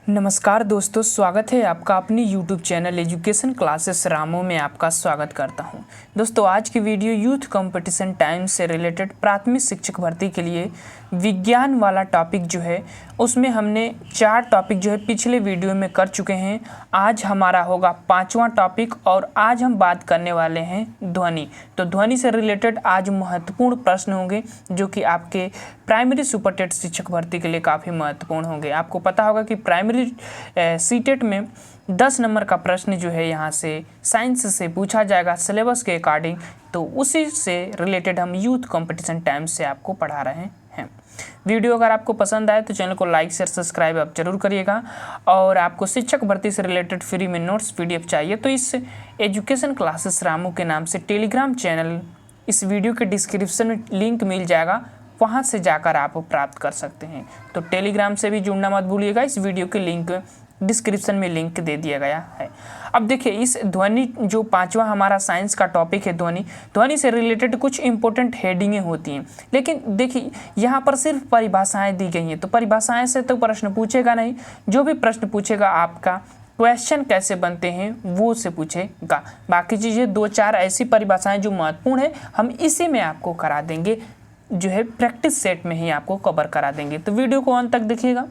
नमस्कार दोस्तों, स्वागत है आपका अपनी YouTube चैनल एजुकेशन क्लासेस रामो में आपका स्वागत करता हूं। दोस्तों, आज की वीडियो यूथ कंपटीशन टाइम से रिलेटेड प्राथमिक शिक्षक भर्ती के लिए विज्ञान वाला टॉपिक जो है उसमें हमने 4 टॉपिक जो है पिछले वीडियो में कर चुके हैं। आज हमारा होगा 5वां टॉपिक और आज हम बात करने वाले हैं ध्वनि। तो ध्वनि से रिलेटेड आज महत्वपूर्ण प्रश्न होंगे जो कि आपके प्राइमरी सुपरटेट शिक्षक भर्ती के लिए काफ़ी महत्वपूर्ण होंगे। आपको पता होगा कि प्राइमरी सीटेट में 10 नंबर का प्रश्न जो है यहाँ से साइंस से पूछा जाएगा सिलेबस के अकॉर्डिंग। तो उसी से रिलेटेड हम यूथ कंपटीशन टाइम से आपको पढ़ा रहे हैं। वीडियो अगर आपको पसंद आए तो चैनल को लाइक शेयर सब्सक्राइब आप जरूर करिएगा। और आपको शिक्षक भर्ती से रिलेटेड फ्री में नोट्स PDF चाहिए तो इस एजुकेशन क्लासेस रामू के नाम से टेलीग्राम चैनल इस वीडियो के डिस्क्रिप्शन में लिंक मिल जाएगा, वहाँ से जाकर आप प्राप्त कर सकते हैं। तो टेलीग्राम से भी जुड़ना मत भूलिएगा, इस वीडियो के लिंक डिस्क्रिप्शन में लिंक दे दिया गया है। अब देखिए, इस ध्वनि जो 5वां हमारा साइंस का टॉपिक है ध्वनि से रिलेटेड कुछ इंपॉर्टेंट हेडिंगें होती हैं। लेकिन देखिए, यहाँ पर सिर्फ परिभाषाएं दी गई हैं, तो परिभाषाएं से तो प्रश्न पूछेगा नहीं। जो भी प्रश्न पूछेगा आपका क्वेश्चन कैसे बनते हैं वो से पूछेगा। बाकी चीज़ें 2-4 ऐसी परिभाषाएं जो महत्वपूर्ण है हम इसी में आपको करा देंगे, जो है प्रैक्टिस सेट में ही आपको कवर करा देंगे। तो वीडियो को अंत तक देखिएगा।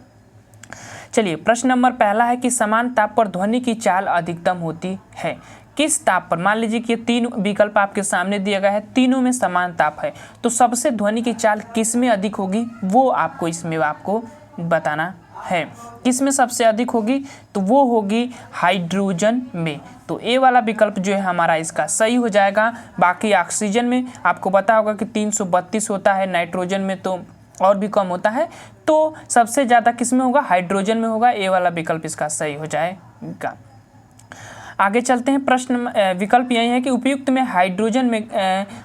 चलिए, प्रश्न नंबर पहला है कि समान ताप पर ध्वनि की चाल अधिकतम होती है। किस ताप पर? मान लीजिए कि ये 3 विकल्प आपके सामने दिया गया है, तीनों में समान ताप है, तो सबसे ध्वनि की चाल किस में अधिक होगी वो आपको इसमें आपको बताना है। किस में सबसे अधिक होगी? तो वो होगी हाइड्रोजन में। तो ए वाला विकल्प जो है हमारा इसका सही हो जाएगा। बाकी ऑक्सीजन में आपको पता होगा कि 332 होता है, नाइट्रोजन में तो और भी कम होता है। तो सबसे ज़्यादा किस में होगा? हाइड्रोजन में होगा। ए वाला विकल्प इसका सही हो जाएगा। आगे चलते हैं। प्रश्न विकल्प यही है कि उपयुक्त में हाइड्रोजन में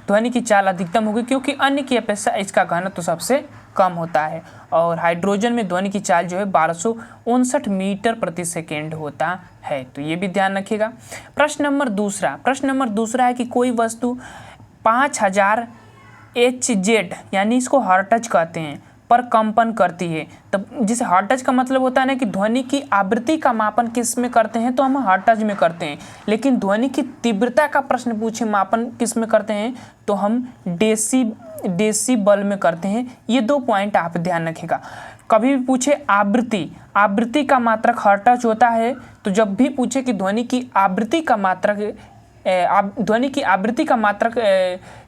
ध्वनि की चाल अधिकतम होगी क्योंकि अन्य की अपेक्षा इसका घनत्व तो सबसे कम होता है। और हाइड्रोजन में ध्वनि की चाल जो है 1259 मीटर प्रति सेकेंड होता है। तो ये भी ध्यान रखिएगा। प्रश्न नंबर दूसरा है कि कोई वस्तु 5000 Hz यानी इसको हर्ट्ज कहते हैं पर कंपन करती है। तब जिसे हर्ट्ज का मतलब होता है ना कि ध्वनि की आवृत्ति का मापन किस में करते हैं, तो हम हर्ट्ज में करते हैं। लेकिन ध्वनि की तीव्रता का प्रश्न पूछे मापन किस में करते हैं, तो हम डेसीबल में करते हैं। ये 2 पॉइंट आप ध्यान रखिएगा। कभी भी पूछे आवृत्ति का मात्रक हर्ट्ज होता है, तो जब भी पूछे कि ध्वनि की आवृत्ति का मात्रक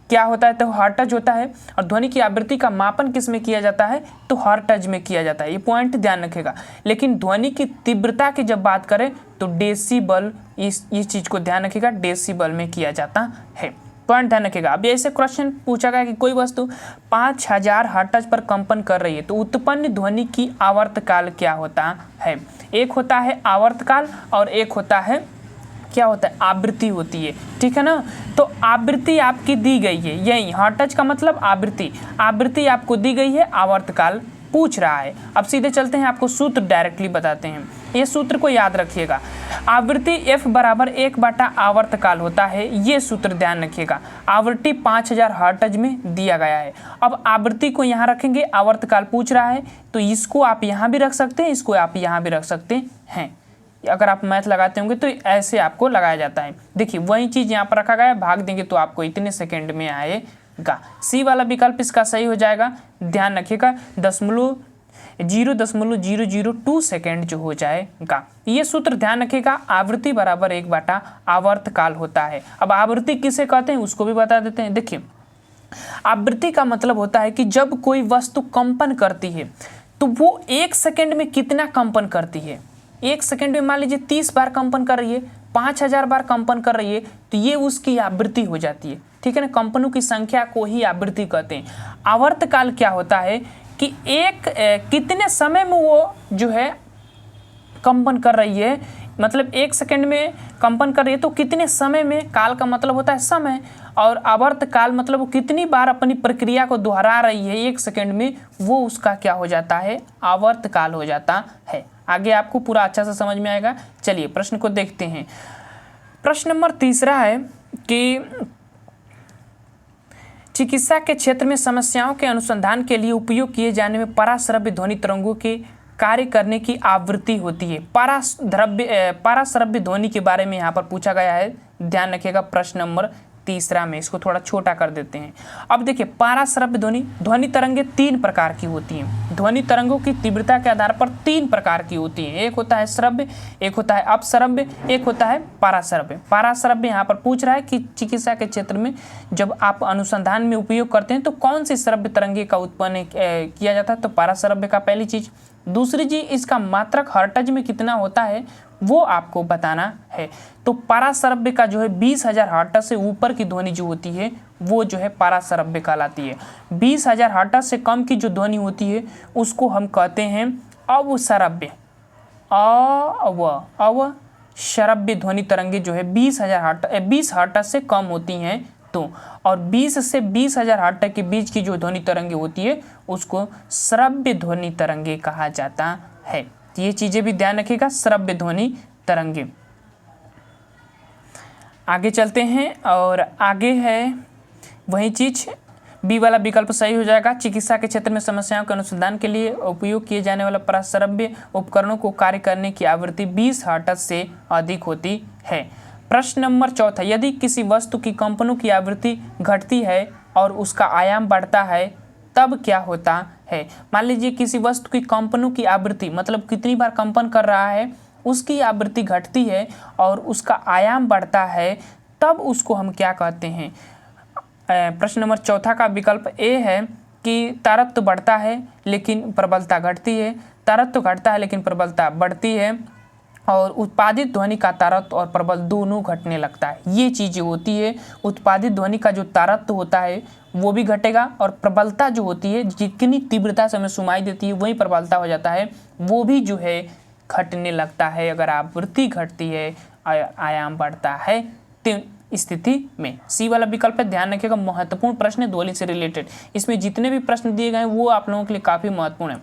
क्या होता है, तो हर्ट्ज होता है। और ध्वनि की आवृत्ति का मापन किस में किया जाता है, तो हर्ट्ज में किया जाता है। ये पॉइंट ध्यान रखेगा। लेकिन ध्वनि की तीव्रता की जब बात करें तो डेसीबल, इस चीज़ को ध्यान रखिएगा, डेसीबल में किया जाता है। पॉइंट ध्यान रखिएगा। अब ऐसे क्वेश्चन पूछा गया कि कोई वस्तु 5000 हर्ट्ज पर कंपन कर रही है तो उत्पन्न ध्वनि की आवर्तकाल क्या होता है? एक होता है आवर्तकाल और एक होता है क्या होता है? आवृत्ति होती है। ठीक है ना? तो आवृत्ति आपकी दी गई है, यही हर्ट्ज का मतलब आवृत्ति आपको दी गई है, आवर्तकाल पूछ रहा है। अब सीधे चलते हैं, आपको सूत्र डायरेक्टली बताते हैं। ये सूत्र को याद रखिएगा। आवृत्ति F बराबर 1/आवर्तकाल होता है। ये सूत्र ध्यान रखिएगा। आवृत्ति 5000 हर्ट्ज में दिया गया है। अब आवृत्ति को यहाँ रखेंगे, आवर्तकाल पूछ रहा है, तो इसको आप यहाँ भी रख सकते हैं, इसको आप यहाँ भी रख सकते हैं। अगर आप मैथ लगाते होंगे तो ऐसे आपको लगाया जाता है। देखिए, वही चीज़ यहाँ पर रखा गया है, भाग देंगे तो आपको इतने सेकंड में आएगा। सी वाला विकल्प इसका सही हो जाएगा। ध्यान रखिएगा, 0.002 सेकेंड जो हो जाएगा। ये सूत्र ध्यान रखिएगा। आवृत्ति बराबर 1/आवर्तकाल होता है। अब आवृत्ति किसे कहते हैं उसको भी बता देते हैं। देखिए, आवृत्ति का मतलब होता है कि जब कोई वस्तु कंपन करती है तो वो 1 सेकेंड में कितना कंपन करती है। 1 सेकेंड में मान लीजिए 30 बार कंपन कर रही है, 5000 बार कंपन कर रही है, तो ये उसकी आवृत्ति हो जाती है। ठीक है ना? कंपनों की संख्या को ही आवृत्ति कहते हैं। आवर्तकाल क्या होता है कि कितने समय में वो जो है कंपन कर रही है, मतलब 1 सेकेंड में कंपन कर रही है तो कितने समय में, काल का मतलब होता है समय, और आवर्तकाल मतलब वो कितनी बार अपनी प्रक्रिया को दोहरा रही है 1 सेकेंड में, वो उसका क्या हो जाता है? आवर्तकाल हो जाता है। आगे आपको पूरा अच्छा से समझ में आएगा। चलिए प्रश्न को देखते हैं। प्रश्न नंबर 3 है कि चिकित्सा के क्षेत्र में समस्याओं के अनुसंधान के लिए उपयोग किए जाने में पराश्रव्य ध्वनि तरंगों के कार्य करने की आवृत्ति होती है। पराश्रव्य ध्वनि के बारे में यहाँ पर पूछा गया है, ध्यान रखिएगा प्रश्न नंबर 3 में। इसको थोड़ा छोटा कर देते हैं। अब देखिए पराश्रव्य ध्वनि तरंगे 3 प्रकार की होती हैं। ध्वनि तरंगों की तीव्रता के आधार पर 3 प्रकार की होती हैं। एक होता है श्रव्य, एक होता है अपश्रव्य, एक होता है पराश्रव्य। पराश्रव्य यहाँ पर पूछ रहा है कि चिकित्सा के क्षेत्र में जब आप अनुसंधान में उपयोग करते हैं तो कौन सी श्रव्य तरंगे का उत्पन्न किया जाता है, तो पराश्रव्य का पहली चीज। दूसरी चीज, इसका मात्रक हर्ट्ज में कितना होता है वो आपको बताना है। तो पराश्रव्य का जो है 20,000 हर्ट्ज से ऊपर की ध्वनि जो होती है वो जो है पराश्रव्य कहलाती है। 20,000 हर्ट्ज से कम की जो ध्वनि होती है उसको हम कहते हैं अवश्रव्य। अवश्रव्य ध्वनि तरंगे जो है 20 हर्ट्ज से कम होती हैं तो, और 20 से 20,000 हर्ट्ज के बीच की जो ध्वनि तरंगे होती है उसको श्रव्य ध्वनि तरंगे कहा जाता है। ये चीजें भी ध्यान रखिएगा, श्रव्य ध्वनि तरंगे। आगे चलते हैं और आगे है वही चीज, बी वाला विकल्प सही हो जाएगा। चिकित्सा के क्षेत्र में समस्याओं के अनुसंधान के लिए उपयोग किए जाने वाला पराश्रव्य उपकरणों को कार्य करने की आवृत्ति 20 हर्ट्ज से अधिक होती है। प्रश्न नंबर 4, यदि किसी वस्तु की कंपनों की आवृत्ति घटती है और उसका आयाम बढ़ता है तब क्या होता है। मान लीजिए किसी वस्तु की कंपनों की आवृत्ति मतलब कितनी बार कंपन कर रहा है, उसकी आवृत्ति घटती है और उसका आयाम बढ़ता है, तब उसको हम क्या कहते हैं। प्रश्न नंबर 4 का विकल्प ए है कि तारत्व बढ़ता है लेकिन प्रबलता घटती है, तारत्व घटता है लेकिन प्रबलता बढ़ती है, और उत्पादित ध्वनि का तारत्व और प्रबल दोनों घटने लगता है। ये चीज़ें होती है, उत्पादित ध्वनि का जो तारत्व होता है वो भी घटेगा और प्रबलता जो होती है, जितनी तीव्रता से हमें सुनाई देती है वही प्रबलता हो जाता है, वो भी जो है घटने लगता है अगर आवृत्ति घटती है, आयाम बढ़ता है तो स्थिति में। सी वाला विकल्प है, ध्यान रखिएगा, महत्वपूर्ण प्रश्न है ध्वनि से रिलेटेड। इसमें जितने भी प्रश्न दिए गए हैं वो आप लोगों के लिए काफ़ी महत्वपूर्ण है।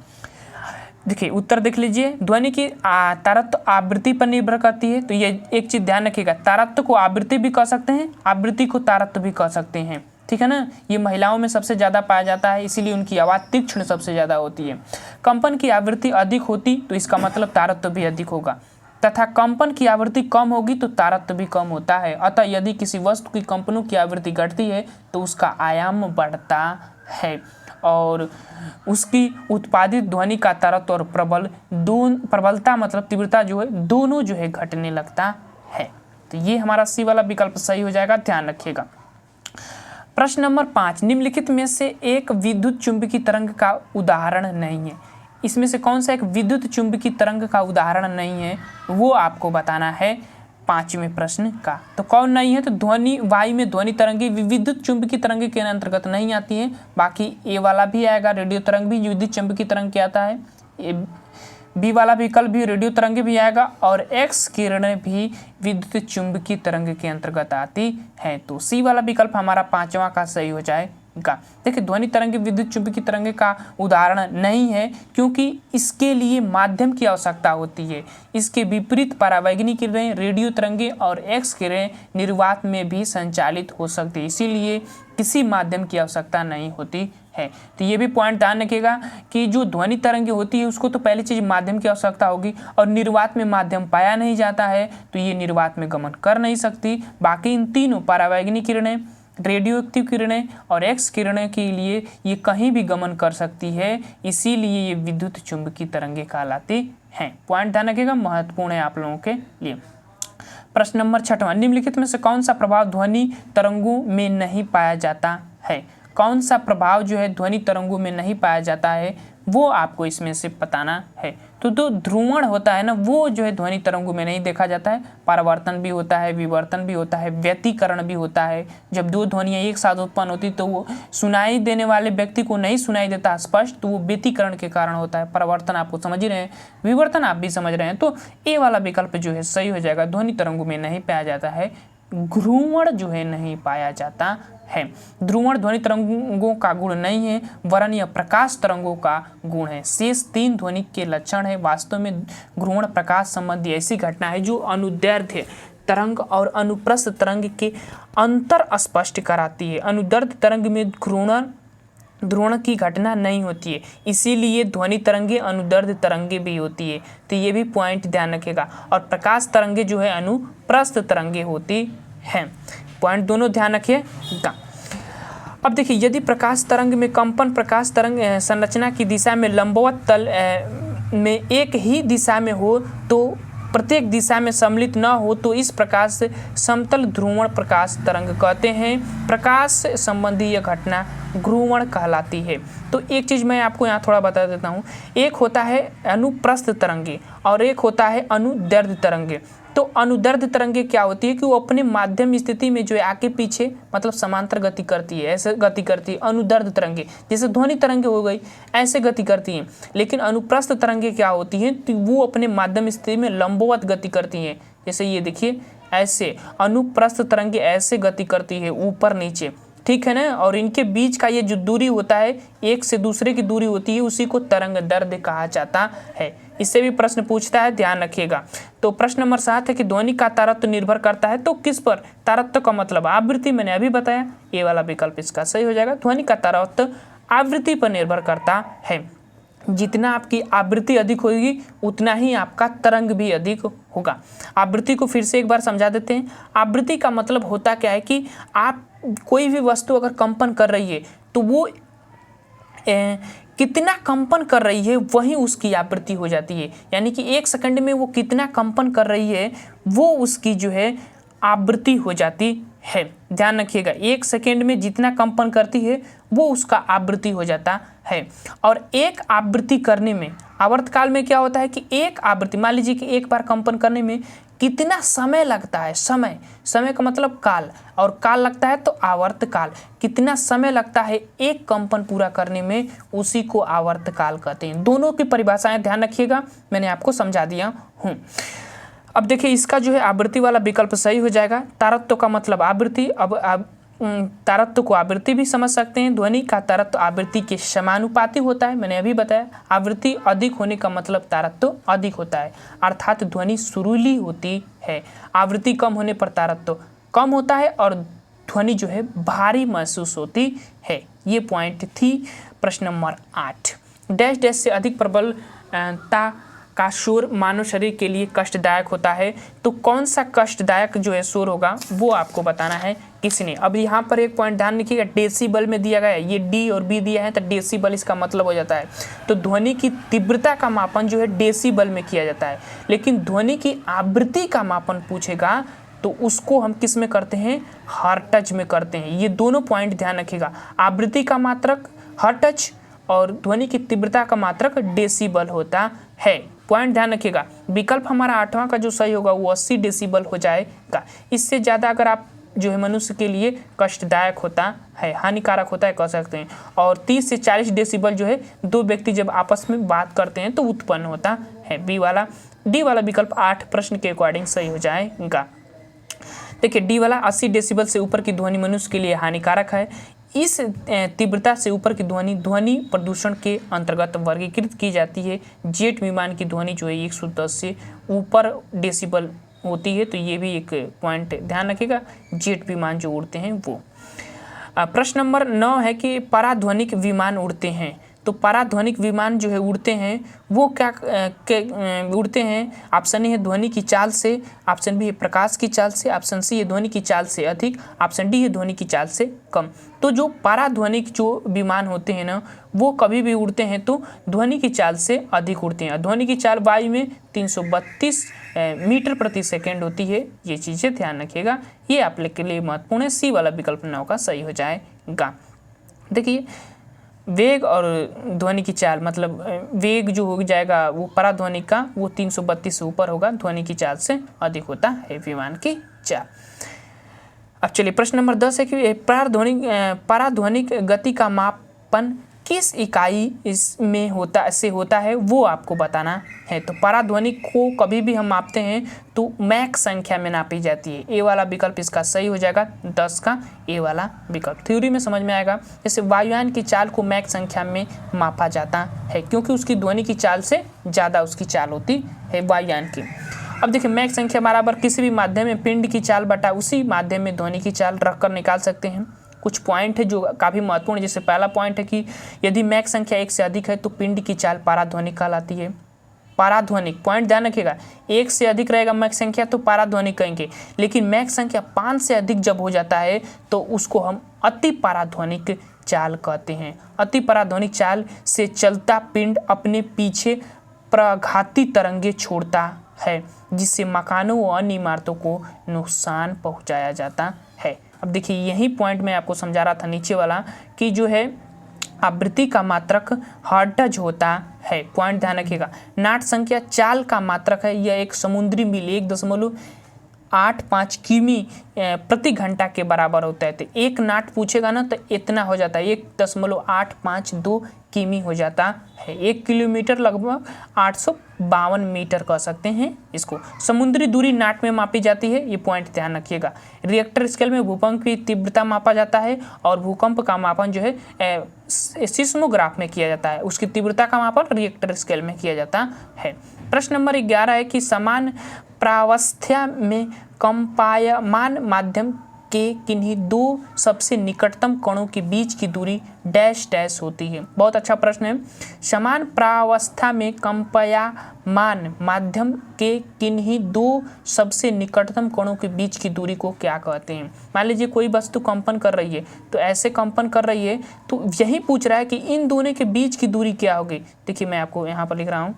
देखिए उत्तर देख लीजिए, ध्वनि की तारत्व आवृत्ति पर निर्भर करती है। तो ये एक चीज ध्यान रखिएगा, तारत्व को आवृत्ति भी कह सकते हैं, आवृत्ति को तारत्व भी कह सकते हैं, ठीक है ना। ये महिलाओं में सबसे ज़्यादा पाया जाता है, इसीलिए उनकी आवाज़ तीक्ष्ण सबसे ज़्यादा होती है। कंपन की आवृत्ति अधिक होती तो इसका मतलब तारत्व भी अधिक होगा, तथा कंपन की आवृत्ति कम होगी तो तारत्व भी कम होता है। अतः यदि किसी वस्तु की कंपनों की आवृत्ति घटती है तो उसका आयाम बढ़ता है और उसकी उत्पादित ध्वनि का तारत्व और प्रबलता मतलब तीव्रता जो है दोनों जो है घटने लगता है। तो ये हमारा सी वाला विकल्प सही हो जाएगा, ध्यान रखिएगा। प्रश्न नंबर 5, निम्नलिखित में से एक विद्युत चुंबकीय तरंग का उदाहरण नहीं है। इसमें से कौन सा एक विद्युत चुंबकीय तरंग का उदाहरण नहीं है वो आपको बताना है 5वें प्रश्न का। तो कौन नहीं है, तो ध्वनि वायु में ध्वनि तरंगे विद्युत चुंबकीय तरंगे के अंतर्गत नहीं आती है। बाकी ए वाला भी आएगा, रेडियो तरंग भी विद्युत चुंबकीय तरंग के आता है, बी वाला विकल्प भी रेडियो तरंगे भी आएगा, और एक्स किरणें भी विद्युत चुंबकीय तरंग के अंतर्गत आती है। तो सी वाला विकल्प हमारा 5वां का सही हो जाएगा। देखिए ध्वनि तरंगे विद्युत चुंबकीय तरंगे का उदाहरण नहीं है क्योंकि इसके लिए माध्यम की आवश्यकता होती है। इसके विपरीत परावैगनी किरणें, रेडियो तरंगे और एक्स किरणें निर्वात में भी संचालित हो सकती है, इसीलिए किसी माध्यम की आवश्यकता नहीं होती है। तो ये भी पॉइंट ध्यान रखिएगा कि जो ध्वनि तरंगे होती है उसको तो पहली चीज माध्यम की आवश्यकता होगी, और निर्वात में माध्यम पाया नहीं जाता है तो ये निर्वात में गमन कर नहीं सकती। बाकी इन तीनों परावैगनी किरणें, रेडियो एक्टिव किरणें और एक्स किरणें के लिए ये कहीं भी गमन कर सकती है, इसीलिए ये विद्युत चुंबकीय तरंगे कहलाती हैं। पॉइंट ध्यान रखिएगा, महत्वपूर्ण है आप लोगों के लिए। प्रश्न नंबर 6, निम्नलिखित में से कौन सा प्रभाव ध्वनि तरंगों में नहीं पाया जाता है। कौन सा प्रभाव जो है ध्वनि तरंगों में नहीं पाया जाता है वो आपको इसमें से बताना है। तो जो ध्रुवण होता है ना वो जो है ध्वनि तरंगों में नहीं देखा जाता है। परावर्तन भी होता है, विवर्तन भी होता है, व्यतिकरण भी होता है। जब दो ध्वनियाँ एक साथ उत्पन्न होती तो वो सुनाई देने वाले व्यक्ति को नहीं सुनाई देता स्पष्ट, तो वो व्यतिकरण के कारण होता है। परावर्तन आपको समझ ही रहे हैं, विवर्तन आप भी समझ रहे हैं। तो ए वाला विकल्प जो है सही हो जाएगा, ध्वनि तरंगों में नहीं पाया जाता है, ध्रुवण जो है नहीं पाया जाता है। ध्रुवण ध्वनि तरंगों का गुण नहीं है, वरन यह प्रकाश तरंगों का गुण है। शेष 3 ध्वनि के लक्षण है। वास्तव में ध्रुवण प्रकाश संबंधी ऐसी घटना है जो अनुदैर्ध्य तरंग और अनुप्रस्थ तरंग के अंतर स्पष्ट कराती है। अनुदैर्ध्य तरंग में घूर्णन ध्रुवण की घटना नहीं होती है, इसीलिए ध्वनि तरंगे अनुदैर्ध्य तरंगे भी होती है। तो ये भी पॉइंट ध्यान रखिएगा। और प्रकाश तरंगे जो है अनुप्रस्थ तरंगे होती हैं। पॉइंट दोनों ध्यान रखिएगा। अब देखिए, यदि प्रकाश तरंग में कंपन प्रकाश तरंग संरचना की दिशा में लंबवत तल में एक ही दिशा में हो तो प्रत्येक दिशा में सम्मिलित न हो तो इस प्रकार से समतल ध्रुवण प्रकाश तरंग कहते हैं। प्रकाश संबंधी यह घटना ध्रुवण कहलाती है। तो एक चीज़ मैं आपको यहाँ थोड़ा बता देता हूँ, एक होता है अनुप्रस्थ तरंगे और एक होता है अनुदैर्ध्य तरंगे। तो अनुदैर्ध्य तरंगे क्या होती है कि वो अपने माध्यम स्थिति में जो है आगे पीछे मतलब समांतर गति करती है, ऐसे गति करती है। अनुदैर्ध्य तरंगे जैसे ध्वनि तरंगे हो गई, ऐसे गति करती हैं। लेकिन अनुप्रस्थ तरंगे क्या होती हैं, तो वो अपने माध्यम स्थिति में लंबवत गति करती हैं। जैसे ये देखिए, ऐसे अनुप्रस्थ तरंगे ऐसे गति करती है ऊपर नीचे, ठीक है ना। और इनके बीच का ये जो दूरी होता है, एक से दूसरे की दूरी होती है, उसी को तरंग दैर्ध्य कहा जाता है। इससे भी प्रश्न पूछता है, ध्यान रखिएगा। तो प्रश्न नंबर 7 है कि ध्वनि का तारत्व निर्भर करता है, तो किस पर? तारत्व का मतलब आवृत्ति, मैंने अभी बताया, ये वाला विकल्प इसका सही हो जाएगा। ध्वनि का तारत्व आवृत्ति पर निर्भर करता है। जितना आपकी आवृत्ति अधिक होगी उतना ही आपका तरंग भी अधिक होगा। आवृत्ति को फिर से एक बार समझा देते हैं। आवृत्ति का मतलब होता क्या है कि आप कोई भी वस्तु अगर कंपन कर रही है तो वो कितना कंपन कर रही है वही उसकी आवृत्ति हो जाती है। यानी कि 1 सेकंड में वो कितना कंपन कर रही है वो उसकी जो है आवृत्ति हो जाती है। ध्यान रखिएगा, 1 सेकंड में जितना कंपन करती है वो उसका आवृत्ति हो जाता है। और एक आवृत्ति करने में आवर्तकाल में क्या होता है कि एक आवृत्ति, मान लीजिए कि एक बार कंपन करने में कितना समय लगता है, समय का मतलब काल, और काल लगता है तो आवर्तकाल, कितना समय लगता है एक कंपन पूरा करने में, उसी को आवर्तकाल कहते हैं। दोनों की परिभाषाएं ध्यान रखिएगा, मैंने आपको समझा दिया हूँ। अब देखिए, इसका जो है आवृत्ति वाला विकल्प सही हो जाएगा। तारत्व का मतलब आवृत्ति, अब तारत्व को आवृत्ति भी समझ सकते हैं। ध्वनि का तारत्व आवृत्ति के समानुपाती होता है, मैंने अभी बताया। आवृत्ति अधिक होने का मतलब तारत्व अधिक होता है, अर्थात ध्वनि सुरीली होती है। आवृत्ति कम होने पर तारत्व कम होता है और ध्वनि जो है भारी महसूस होती है। ये पॉइंट थी प्रश्न नंबर 8। डैश डैश से अधिक प्रबलता का शोर मानव शरीर के लिए कष्टदायक होता है, तो कौन सा कष्टदायक जो है शोर होगा वो आपको बताना है किसने। अब यहाँ पर एक पॉइंट ध्यान रखिएगा, डेसिबल में दिया गया है, ये डी और बी दिया है तो डेसिबल इसका मतलब हो जाता है। तो ध्वनि की तीव्रता का मापन जो है डेसिबल में किया जाता है, लेकिन ध्वनि की आवृत्ति का मापन पूछेगा तो उसको हम किस में करते हैं, हर्ट्ज में करते हैं। ये दोनों पॉइंट ध्यान रखिएगा, आवृत्ति का मात्रक हर्ट्ज और ध्वनि की तीव्रता का मात्रक डेसिबल होता है। पॉइंट ध्यान रखिएगा। विकल्प हमारा 8वां का जो सही होगा वो 80 डेसिबल हो जाएगा। इससे ज़्यादा अगर आप जो है मनुष्य के लिए कष्टदायक होता है, हानिकारक होता है कह सकते हैं। और 30 से 40 डेसिबल जो है दो व्यक्ति जब आपस में बात करते हैं तो उत्पन्न होता है। डी वाला विकल्प 8 प्रश्न के अकॉर्डिंग सही हो जाएगा। देखिए, डी वाला 80 डेसिबल से ऊपर की ध्वनि मनुष्य के लिए हानिकारक है। इस तीव्रता से ऊपर की ध्वनि प्रदूषण के अंतर्गत वर्गीकृत की जाती है। जेट विमान की ध्वनि जो है 110 से ऊपर डेसिबल होती है, तो ये भी एक पॉइंट ध्यान रखिएगा, जेट विमान जो उड़ते हैं वो। प्रश्न नंबर 9 है कि पराध्वनिक विमान उड़ते हैं, तो पराध्वनिक विमान जो है उड़ते हैं वो क्या उड़ते हैं। ऑप्शन ए है ध्वनि की चाल से, ऑप्शन बी है प्रकाश की चाल से, ऑप्शन सी है ध्वनि की चाल से अधिक, ऑप्शन डी है ध्वनि की चाल से कम। तो जो पराध्वनिक जो विमान होते हैं ना वो कभी भी उड़ते हैं तो ध्वनि की चाल से अधिक उड़ते हैं। ध्वनि की चाल वायु में 332 मीटर प्रति सेकेंड होती है। ये चीज़ें ध्यान रखिएगा, ये आप लोग के लिए महत्वपूर्ण है। सी वाला विकल्प 9 का सही हो जाएगा। देखिए, वेग और ध्वनि की चाल, मतलब वेग जो हो जाएगा वो पराध्वनिक का वो 332 से ऊपर होगा, ध्वनि की चाल से अधिक होता है विमान की चाल। अब चलिए, प्रश्न नंबर 10 है कि पराध्वनिक गति का मापन किस इकाई इसमें होता है वो आपको बताना है। तो पराध्वनिक को कभी भी हम मापते हैं तो मैक संख्या में नापी जाती है। ए वाला विकल्प इसका सही हो जाएगा, 10 का ए वाला विकल्प। थ्योरी में समझ में आएगा, जैसे वायुयान की चाल को मैक संख्या में मापा जाता है क्योंकि उसकी ध्वनि की चाल से ज़्यादा उसकी चाल होती है वायुयान की। अब देखिए, मैक संख्या बराबर किसी भी माध्यम में पिंड की चाल बटा उसी माध्यम में ध्वनि की चाल रख कर निकाल सकते हैं। कुछ पॉइंट है जो काफ़ी महत्वपूर्ण है। जैसे पहला पॉइंट है कि यदि मैक संख्या 1 से अधिक है तो पिंड की चाल पाराध्वनिक कहलाती है। पाराध्वनिक, पॉइंट ध्यान रखिएगा, 1 से अधिक रहेगा मैक संख्या तो पाराध्वनिक कहेंगे, लेकिन मैक संख्या 5 से अधिक जब हो जाता है तो उसको हम अति पाराध्वनिक चाल कहते हैं। अति पाराध्वनिक चाल से चलता पिंड अपने पीछे प्रघाती तरंगे छोड़ता है, जिससे मकानों व अन्य इमारतों को नुकसान पहुंचाया जाता है। अब देखिए यही पॉइंट मैं आपको समझा रहा था नीचे वाला कि जो है आवृत्ति का मात्रक हर्ट्ज होता है। पॉइंट ध्यान रखिएगा, नाट संख्या चाल का मात्रक है, यह एक समुद्री मील 1.85 किमी प्रति घंटा के बराबर होता है। तो एक नाट पूछेगा ना तो इतना हो जाता है, 1.852 किमी हो जाता है। 1 किलोमीटर लगभग 852 मीटर कह सकते हैं इसको। समुद्री दूरी नाट में मापी जाती है, ये पॉइंट ध्यान रखिएगा। रिएक्टर स्केल में भूकंप की तीव्रता मापा जाता है और भूकंप का मापन जो है सिस्मोग्राफ में किया जाता है, उसकी तीव्रता का मापन रिएक्टर स्केल में किया जाता है। प्रश्न नंबर 11 है कि समान प्रावस्था में कंपायमान माध्यम के किन्हीं दो सबसे निकटतम कणों के बीच की दूरी डैश डैश होती है। बहुत अच्छा प्रश्न है। समान प्रावस्था में कंपायमान माध्यम के किन्हीं दो सबसे निकटतम कणों के बीच की दूरी को क्या कहते हैं। मान लीजिए कोई वस्तु कंपन कर रही है, तो ऐसे कंपन कर रही है तो यही पूछ रहा है कि इन दोनों के बीच की दूरी क्या होगी। देखिए मैं आपको यहाँ पर लिख रहा हूँ,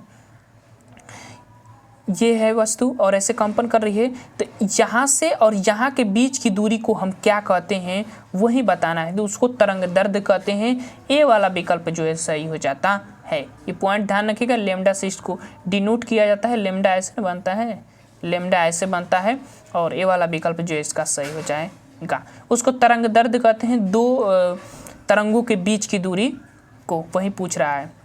ये है वस्तु और ऐसे कंपन कर रही है, तो यहाँ से और यहाँ के बीच की दूरी को हम क्या कहते हैं वही बताना है, तो उसको तरंग दैर्ध्य कहते हैं। ए वाला विकल्प जो है सही हो जाता है। ये पॉइंट ध्यान रखिएगा, लैम्डा से इसको डिनोट किया जाता है, लैम्डा ऐसे बनता है, लैम्डा ऐसे बनता है और ए वाला विकल्प जो है इसका सही हो जाएगा। उसको तरंग दैर्ध्य कहते हैं, दो तरंगों के बीच की दूरी को वही पूछ रहा है।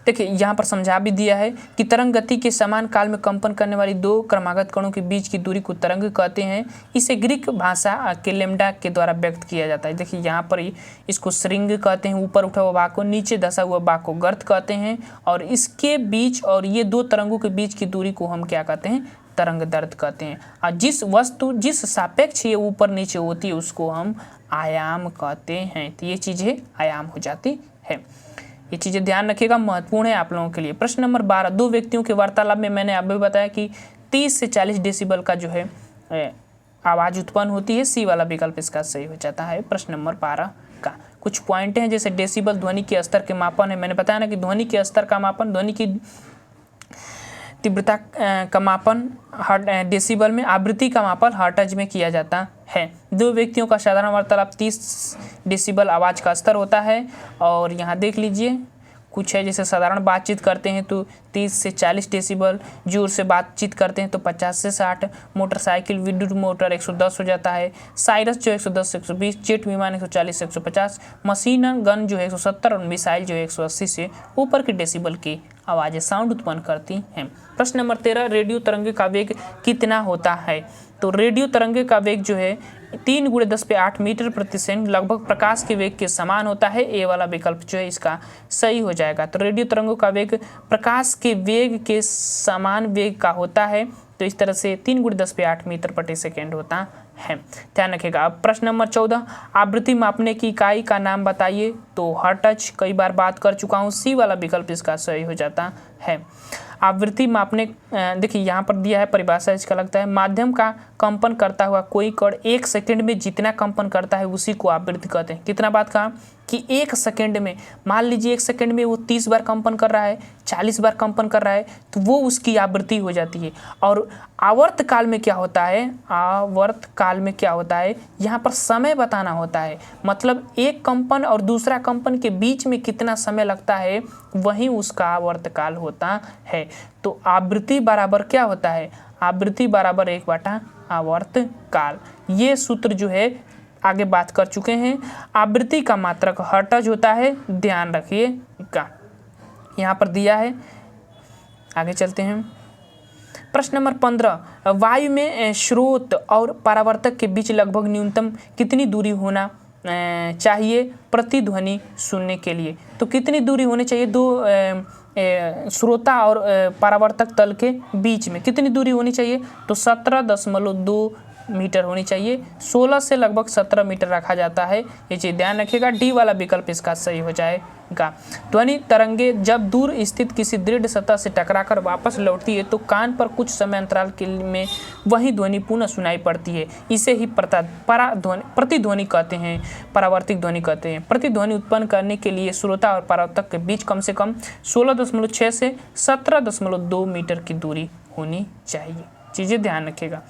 देखिए यहाँ पर समझा भी दिया है कि तरंग गति के समान काल में कंपन करने वाली दो क्रमागत कणों के बीच की दूरी को तरंग कहते हैं। इसे ग्रीक भाषा के लैम्डा के द्वारा व्यक्त किया जाता है। देखिए यहाँ पर इसको श्रृंग कहते हैं, ऊपर उठा हुआ भाग को, नीचे धसा हुआ भाग को गर्त कहते हैं, और इसके बीच और ये दो तरंगों के बीच की दूरी को हम क्या कहते हैं, तरंग दैर्ध्य कहते हैं। और जिस वस्तु जिस सापेक्ष ये ऊपर नीचे होती है उसको हम आयाम कहते हैं। तो ये चीज़ें आयाम हो जाती है। ये चीज़ें ध्यान रखिएगा, महत्वपूर्ण है आप लोगों के लिए। प्रश्न नंबर 12, दो व्यक्तियों के वार्तालाप में मैंने अभी बताया कि 30 से 40 डेसिबल का जो है आवाज़ उत्पन्न होती है। सी वाला विकल्प इसका सही हो जाता है प्रश्न नंबर 12 का। कुछ पॉइंट हैं जैसे डेसिबल ध्वनि के स्तर के मापन है। मैंने बताया ना कि ध्वनि के स्तर का मापन, ध्वनि की तीव्रता का मापन डेसिबल में, आवृत्ति का मापन हर्ट्ज में किया जाता है। दो व्यक्तियों का साधारण वार्तालाप 30 डेसिबल आवाज़ का स्तर होता है। और यहाँ देख लीजिए कुछ है, जैसे साधारण बातचीत करते हैं तो 30 से 40 डेसिबल, जोर से बातचीत करते हैं तो 50 से 60, मोटरसाइकिल विद्युत मोटर 110 हो जाता है, साइरस जो 110 से 120, जेट विमान 140 से 150, मशीन गन जो है 170 और मिसाइल जो है 180 से ऊपर के डेसिबल की आवाज़ें साउंड उत्पन्न करती हैं। प्रश्न नंबर 13, रेडियो तरंगे का वेग कितना होता है। तो रेडियो तरंगे का वेग जो है 3 × 10⁸ मीटर प्रति सेकंड लगभग प्रकाश के वेग के समान होता है। ए वाला विकल्प जो है इसका सही हो जाएगा। तो रेडियो तरंगों का वेग प्रकाश के वेग के समान वेग का होता है, तो इस तरह से 3 × 10⁸ मीटर प्रति सेकंड होता है। ध्यान रखिएगा। अब प्रश्न नंबर 14, आवृत्ति मापने की इकाई का नाम बताइए। तो हर्ट्ज कई बार बात कर चुका हूँ, सी वाला विकल्प इसका सही हो जाता है। आवृत्ति मापने, देखिए यहाँ पर दिया है परिभाषा, इसका लगता है माध्यम का कंपन करता हुआ कोई कण 1 सेकंड में जितना कंपन करता है उसी को आवृत्ति कहते हैं। कितना बात कहा कि 1 सेकंड में, मान लीजिए 1 सेकंड में वो 30 बार कंपन कर रहा है, 40 बार कंपन कर रहा है, तो वो उसकी आवृत्ति हो जाती है। और आवर्त काल में क्या होता है, आवर्त काल में क्या होता है, यहाँ पर समय बताना होता है। मतलब एक कंपन और दूसरा कंपन के बीच में कितना समय लगता है वही उसका आवर्त काल होता है। तो आवृत्ति बराबर क्या होता है, आवृत्ति बराबर 1/, आवर्त काल। ये सूत्र जो है आगे बात कर चुके हैं। आवृत्ति का मात्रक हर्ट्ज होता है, ध्यान रखिएगा, यहाँ पर दिया है। आगे चलते हैं। प्रश्न नंबर 15, वायु में स्रोत और परावर्तक के बीच लगभग न्यूनतम कितनी दूरी होना चाहिए प्रतिध्वनि सुनने के लिए। तो कितनी दूरी होनी चाहिए, दो श्रोता और परावर्तक तल के बीच में कितनी दूरी होनी चाहिए। तो 17.2 मीटर होनी चाहिए, 16 से लगभग 17 मीटर रखा जाता है। ये चीज़ ध्यान रखिएगा, डी वाला विकल्प इसका सही हो जाएगा। ध्वनि तरंगे जब दूर स्थित किसी दृढ़ सतह से टकराकर वापस लौटती है तो कान पर कुछ समय अंतराल के में वही ध्वनि पुनः सुनाई पड़ती है। इसे ही प्रतिध्वनि कहते हैं, परावर्तित ध्वनि कहते हैं। प्रतिध्वनि उत्पन्न करने के लिए श्रोता और परावर्तक के बीच कम से कम 16.6 से 17.2 मीटर की दूरी होनी चाहिए। चीज़ें ध्यान रखिएगा।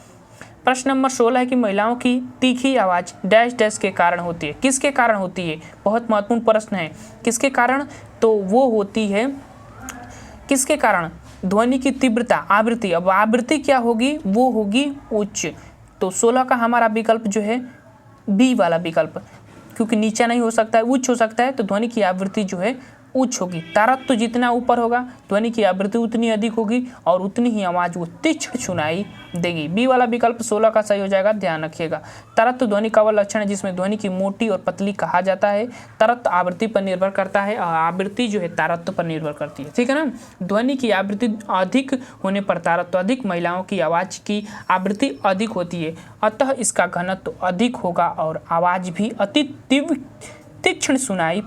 प्रश्न नंबर 16 है कि महिलाओं की तीखी आवाज़ डैश डैश के कारण होती है। किसके कारण होती है? बहुत महत्वपूर्ण प्रश्न है। किसके कारण? तो वो होती है, किसके कारण? ध्वनि की तीव्रता, आवृत्ति। अब आवृत्ति क्या होगी? वो होगी उच्च। तो 16 का हमारा विकल्प जो है बी वाला विकल्प, क्योंकि नीचा नहीं हो सकता है, उच्च हो सकता है, तो ध्वनि की आवृत्ति जो है उच्च होगी। तारत्व जितना ऊपर होगा ध्वनि की आवृत्ति उतनी अधिक होगी और उतनी ही आवाज़ वो तीक्ष्ण सुनाई देगी। बी वाला विकल्प 16 का सही हो जाएगा, ध्यान रखिएगा। तारत्व ध्वनि का वह लक्षण है जिसमें ध्वनि की मोटी और पतली कहा जाता है। तारत्व आवृत्ति पर निर्भर करता है और आवृत्ति जो है तारत्व पर निर्भर करती है, ठीक है ना। ध्वनि की आवृत्ति अधिक होने पर तारत्व अधिक, महिलाओं की आवाज़ की आवृत्ति अधिक होती है, अतः इसका घनत्व अधिक होगा और आवाज़ भी अति तीव्र तीक्ष्ण सुनाई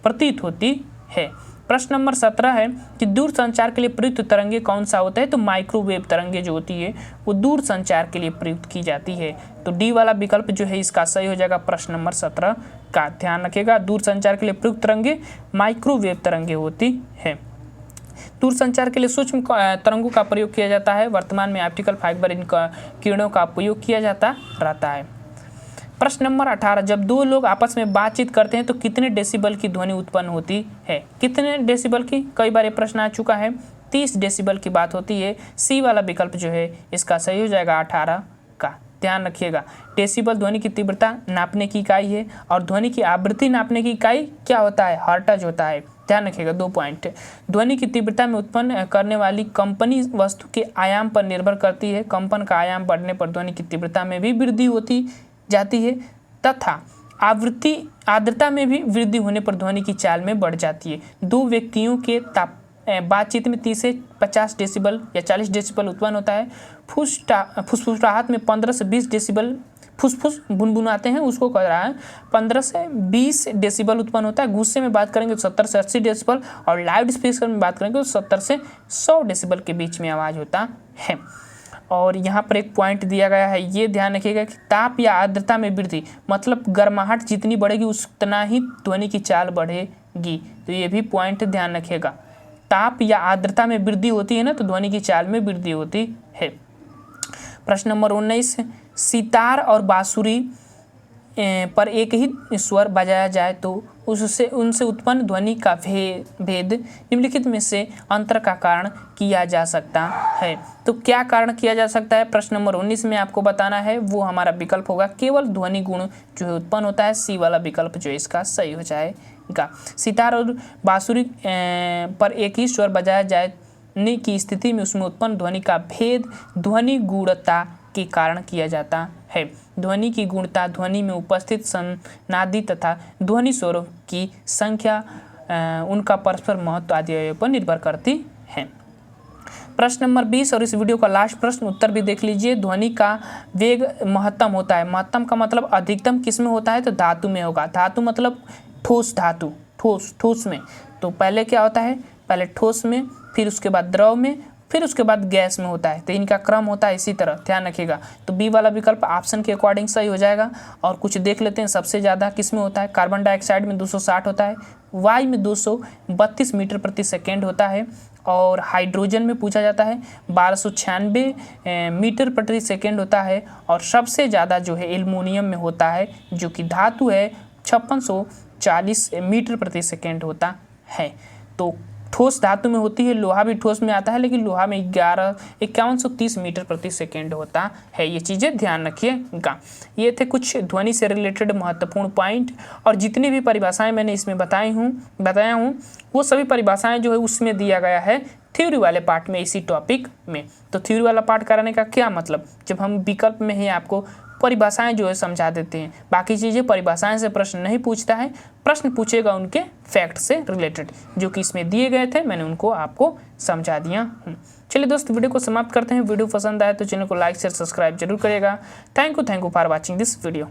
प्रतीत होती है। प्रश्न नंबर 17 है कि दूर संचार के लिए प्रयुक्त तरंगे कौन सा होता है? तो माइक्रोवेव तरंगे जो होती है वो दूर संचार के लिए प्रयुक्त की जाती है। तो डी वाला विकल्प जो है इसका सही हो जाएगा प्रश्न नंबर 17 का। ध्यान रखिएगा, दूर संचार के लिए प्रयुक्त तरंगे माइक्रोवेव तरंगे होती है। दूर संचार के लिए सूक्ष्म तरंगों का प्रयोग किया जाता है। वर्तमान में ऑप्टिकल फाइबर इन किरणों का उपयोग किया जाता रहता है। प्रश्न नंबर 18, जब दो लोग आपस में बातचीत करते हैं तो कितने डेसिबल की ध्वनि उत्पन्न होती है? कितने डेसिबल की? कई बार ये प्रश्न आ चुका है। 30 डेसिबल की बात होती है। सी वाला विकल्प जो है इसका सही हो जाएगा 18 का। ध्यान रखिएगा, डेसिबल ध्वनि की तीव्रता नापने की इकाई है और ध्वनि की आवृत्ति नापने की इकाई क्या होता है? हर्ट्ज होता है। ध्यान रखिएगा, 2 पॉइंट। ध्वनि की तीव्रता में उत्पन्न करने वाली कंपनी वस्तु के आयाम पर निर्भर करती है। कंपन का आयाम बढ़ने पर ध्वनि की तीव्रता में भी वृद्धि होती जाती है तथा आर्द्रता में भी वृद्धि होने पर ध्वनि की चाल में बढ़ जाती है। दो व्यक्तियों के बातचीत में 30 से 50 डेसिबल या 40 डेसिबल उत्पन्न होता है। फुसफुसाहट में 15 से 20 डेसिबल, फुसफुस बुनबुनाते हैं उसको कह रहा है, 15 से 20 डेसिबल उत्पन्न होता है। गुस्से में बात करेंगे तो 70 से 80 डेसिबल और लाउड स्पीकर में बात करेंगे तो 70 से 100 डेसिबल के बीच में आवाज़ होता है। और यहाँ पर एक पॉइंट दिया गया है, ये ध्यान रखिएगा कि ताप या आर्द्रता में वृद्धि, मतलब गर्माहट जितनी बढ़ेगी उतना ही ध्वनि की चाल बढ़ेगी। तो ये भी पॉइंट ध्यान रखिएगा, ताप या आर्द्रता में वृद्धि होती है ना तो ध्वनि की चाल में वृद्धि होती है। प्रश्न नंबर 19, सितार और बांसुरी पर एक ही स्वर बजाया जाए तो उनसे उत्पन्न ध्वनि का भेद निम्नलिखित में से अंतर का कारण किया जा सकता है। तो क्या कारण किया जा सकता है? प्रश्न नंबर 19 में आपको बताना है, वो हमारा विकल्प होगा केवल ध्वनि गुण जो है उत्पन्न होता है। सी वाला विकल्प जो इसका सही हो जाएगा। सितार और बांसुरी पर एक ही स्वर बजाया जाने की स्थिति में उसमें उत्पन्न ध्वनि का भेद ध्वनि गुणता के कारण किया जाता है। ध्वनि की गुणता ध्वनि में उपस्थित संनादी तथा ध्वनि स्वरों की संख्या, उनका परस्पर महत्व आदि पर निर्भर करती है। प्रश्न नंबर 20 और इस वीडियो का लास्ट प्रश्न उत्तर भी देख लीजिए। ध्वनि का वेग महत्तम होता है। महत्तम का मतलब अधिकतम किस में होता है? तो धातु में होगा। धातु मतलब ठोस धातु, ठोस में। तो पहले क्या होता है? पहले ठोस में, फिर उसके बाद द्रव में, फिर उसके बाद गैस में होता है। तो इनका क्रम होता है इसी तरह, ध्यान रखिएगा। तो बी वाला विकल्प ऑप्शन के अकॉर्डिंग सही हो जाएगा। और कुछ देख लेते हैं, सबसे ज़्यादा किस में होता है? कार्बन डाइऑक्साइड में 260 होता है, वायु में 232 मीटर प्रति सेकेंड होता है और हाइड्रोजन में पूछा जाता है 1296 मीटर प्रति सेकेंड होता है। और सबसे ज़्यादा जो है एल्युमिनियम में होता है जो कि धातु है, 5640 मीटर प्रति सेकेंड होता है। तो ठोस धातु में होती है, लोहा भी ठोस में आता है, लेकिन लोहा में 5130 मीटर प्रति सेकेंड होता है। ये चीज़ें ध्यान रखिएगा। ये थे कुछ ध्वनि से रिलेटेड महत्वपूर्ण पॉइंट। और जितनी भी परिभाषाएं मैंने इसमें बताया हूँ वो सभी परिभाषाएं जो है उसमें दिया गया है थ्योरी वाले पार्ट में, इसी टॉपिक में। तो थ्योरी वाला पार्ट कराने का क्या मतलब? जब हम विकल्प में ही आपको परिभाषाएं जो है समझा देते हैं। बाकी चीज़ें परिभाषाएं से प्रश्न नहीं पूछता है, प्रश्न पूछेगा उनके फैक्ट से रिलेटेड जो कि इसमें दिए गए थे, मैंने उनको आपको समझा दिया हूँ। चलिए दोस्त वीडियो को समाप्त करते हैं। वीडियो पसंद आए तो चैनल को लाइक शेयर सब्सक्राइब जरूर करिएगा। Thank you for watching this video.